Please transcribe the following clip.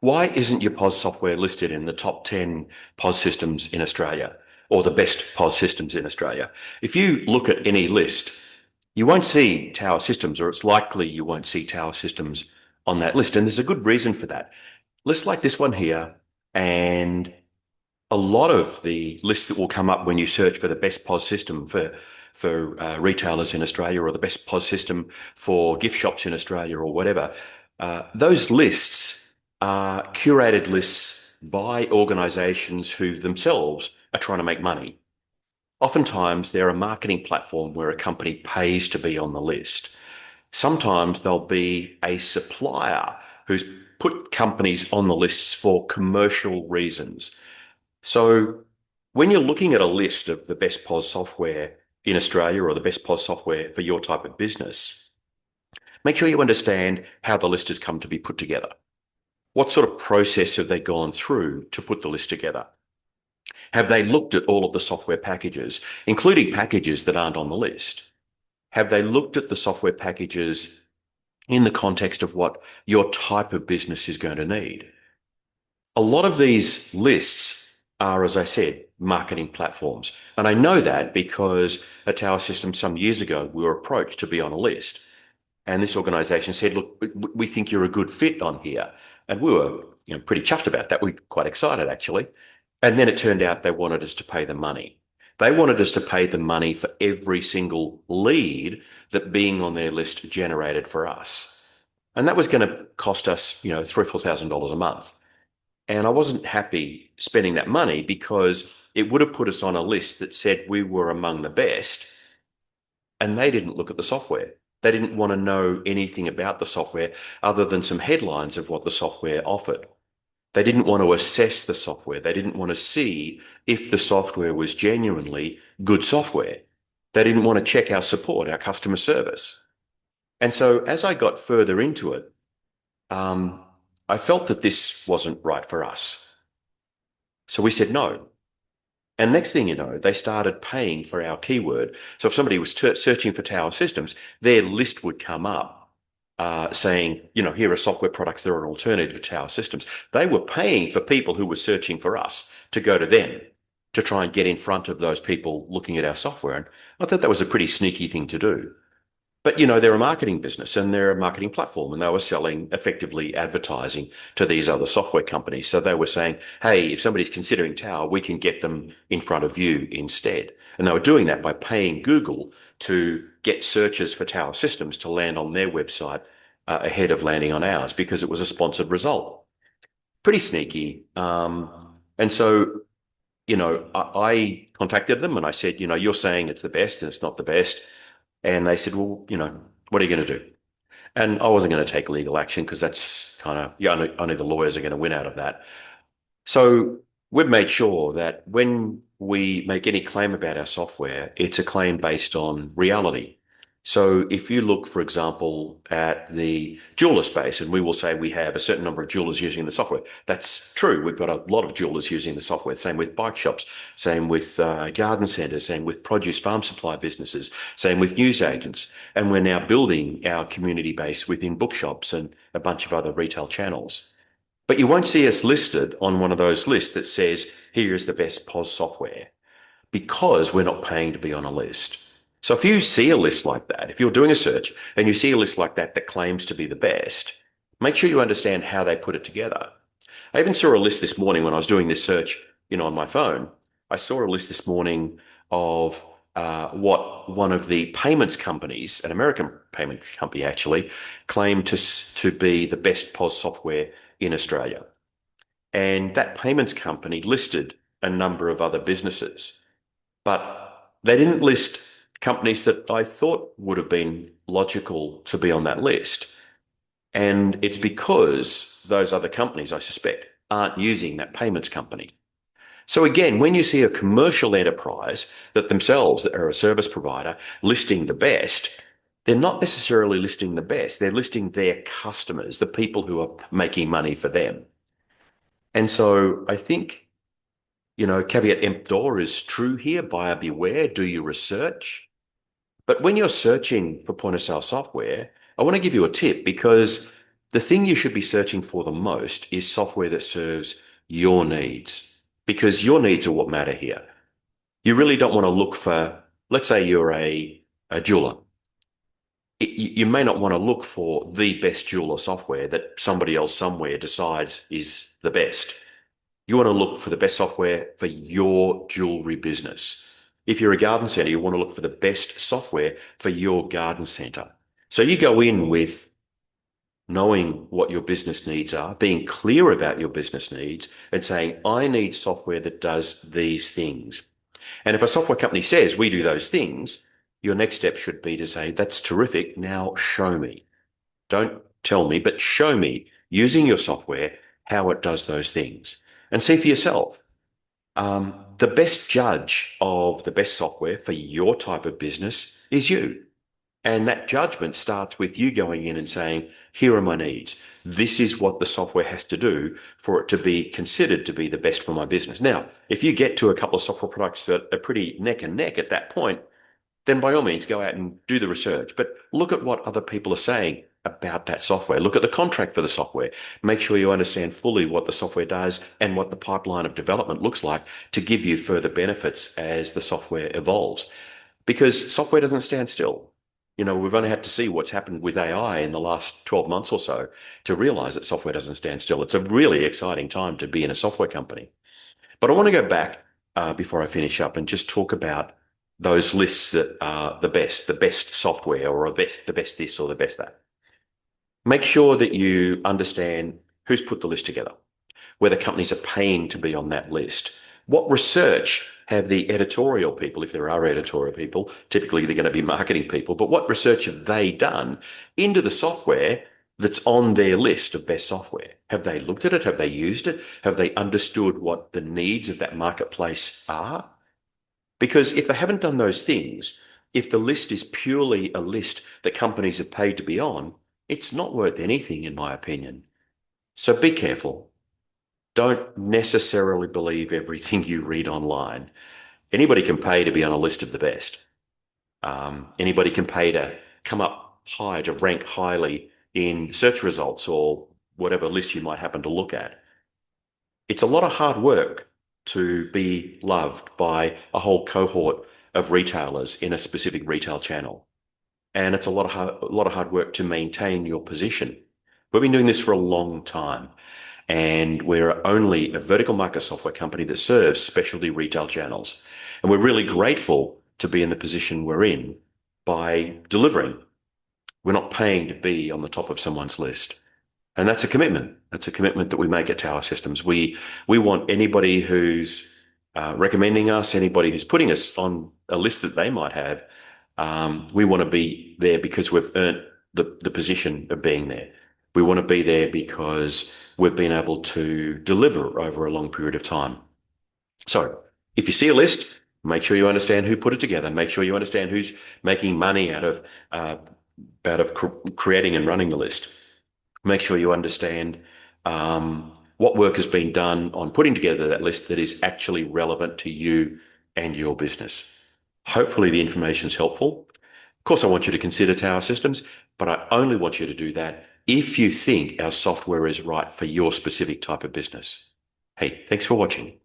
Why isn't your POS software listed in the top 10 POS systems in Australia or the best POS systems in Australia? If you look at any list, you won't see Tower Systems, or it's likely you won't see Tower Systems on that list. And there's a good reason for that. Lists like this one here, and a lot of the lists that will come up when you search for the best POS system for retailers in Australia, or the best POS system for gift shops in Australia, or whatever, those lists are curated lists by organisations who themselves are trying to make money. Oftentimes, they're a marketing platform where a company pays to be on the list. Sometimes there'll be a supplier who's put companies on the lists for commercial reasons. So when you're looking at a list of the best POS software in Australia, or the best POS software for your type of business, make sure you understand how the list has come to be put together. What sort of process have they gone through to put the list together? Have they looked at all of the software packages, including packages that aren't on the list? Have they looked at the software packages in the context of what your type of business is going to need? A lot of these lists are, as I said, marketing platforms. And I know that because at Tower Systems some years ago, we were approached to be on a list. And this organization said, look, we think you're a good fit on here. And we were pretty chuffed about that. We were quite excited, actually. And then it turned out they wanted us to pay them money. They wanted us to pay them money for every single lead that being on their list generated for us. And that was going to cost us, $3,000 or $4,000 a month. And I wasn't happy spending that money because it would have put us on a list that said we were among the best, and they didn't look at the software. They didn't want to know anything about the software other than some headlines of what the software offered. They didn't want to assess the software. They didn't want to see if the software was genuinely good software. They didn't want to check our support, our customer service. And so as I got further into it, I felt that this wasn't right for us. So we said no. And next thing you know, they started paying for our keyword. So if somebody was searching for Tower Systems, their list would come up saying, here are software products that are an alternative to Tower Systems. They were paying for people who were searching for us to go to them to try and get in front of those people looking at our software. And I thought that was a pretty sneaky thing to do. But, they're a marketing business and they're a marketing platform, and they were selling effectively advertising to these other software companies. So they were saying, hey, if somebody's considering Tower, we can get them in front of you instead. And they were doing that by paying Google to get searches for Tower Systems to land on their website ahead of landing on ours because it was a sponsored result. Pretty sneaky. And so, I contacted them and I said, you're saying it's the best and it's not the best. And they said, well, what are you going to do? And I wasn't going to take legal action because that's kind of, only the lawyers are going to win out of that. So we've made sure that when we make any claim about our software, it's a claim based on reality. So if you look, for example, at the jeweler space, and we will say we have a certain number of jewelers using the software, that's true. We've got a lot of jewelers using the software. Same with bike shops, same with garden centres, same with produce farm supply businesses, same with news agents. And we're now building our community base within bookshops and a bunch of other retail channels. But you won't see us listed on one of those lists that says, here is the best POS software, because we're not paying to be on a list. So if you see a list like that, if you're doing a search and you see a list like that that claims to be the best, make sure you understand how they put it together. I even saw a list this morning when I was doing this search, on my phone. I saw a list this morning of what one of the payments companies, an American payment company actually, claimed to be the best POS software in Australia. And that payments company listed a number of other businesses, but they didn't list companies that I thought would have been logical to be on that list. And it's because those other companies, I suspect, aren't using that payments company. So again, when you see a commercial enterprise that themselves are a service provider listing the best, they're not necessarily listing the best. They're listing their customers, the people who are making money for them. And so I think, caveat emptor is true here. Buyer beware. Do your research. But when you're searching for point of sale software, I want to give you a tip, because The thing you should be searching for the most is software that serves your needs, because your needs are what matter here. You really don't want to look for, let's say you're a jeweler. You may not want to look for the best jeweler software that somebody else somewhere decides is the best. You want to look for the best software for your jewelry business. If you're a garden center, you want to look for the best software for your garden center. So you go in with knowing what your business needs are, being clear about your business needs, and saying, I need software that does these things. And if a software company says we do those things, your next step should be to say, that's terrific. Now show me. Don't tell me, but show me using your software how it does those things and see for yourself. The best judge of the best software for your type of business is you. And that judgment starts with you going in and saying, here are my needs. This is what the software has to do for it to be considered to be the best for my business. Now, if you get to a couple of software products that are pretty neck and neck at that point, then by all means go out and do the research. But look at what other people are saying about that software. Look at the contract for the software. Make sure you understand fully what the software does and what the pipeline of development looks like to give you further benefits as the software evolves. Because software doesn't stand still. You know, we've only had to see what's happened with AI in the last 12 months or so to realize that software doesn't stand still. It's a really exciting time to be in a software company. But I want to go back before I finish up and just talk about those lists that are the best software or the best this or the best that. Make sure that you understand who's put the list together, whether companies are paying to be on that list. What research have the editorial people, if there are editorial people, typically they're going to be marketing people, but what research have they done into the software that's on their list of best software? Have they looked at it? Have they used it? Have they understood what the needs of that marketplace are? Because if they haven't done those things, if the list is purely a list that companies have paid to be on, it's not worth anything, in my opinion. So be careful. Don't necessarily believe everything you read online. Anybody can pay to be on a list of the best. Anybody can pay to come up high, to rank highly in search results or whatever list you might happen to look at. It's a lot of hard work to be loved by a whole cohort of retailers in a specific retail channel. And it's a lot of hard work to maintain your position. We've been doing this for a long time. And we're only a vertical market software company that serves specialty retail channels. And we're really grateful to be in the position we're in by delivering. We're not paying to be on the top of someone's list. And that's a commitment. That's a commitment that we make at Tower Systems. We want anybody who's recommending us, anybody who's putting us on a list that they might have, we want to be there because we've earned the position of being there. We want to be there because we've been able to deliver over a long period of time. So if you see a list, make sure you understand who put it together. Make sure you understand who's making money out of creating and running the list. Make sure you understand what work has been done on putting together that list that is actually relevant to you and your business. Hopefully the information is helpful. Of course, I want you to consider Tower Systems, but I only want you to do that if you think our software is right for your specific type of business. Hey, thanks for watching.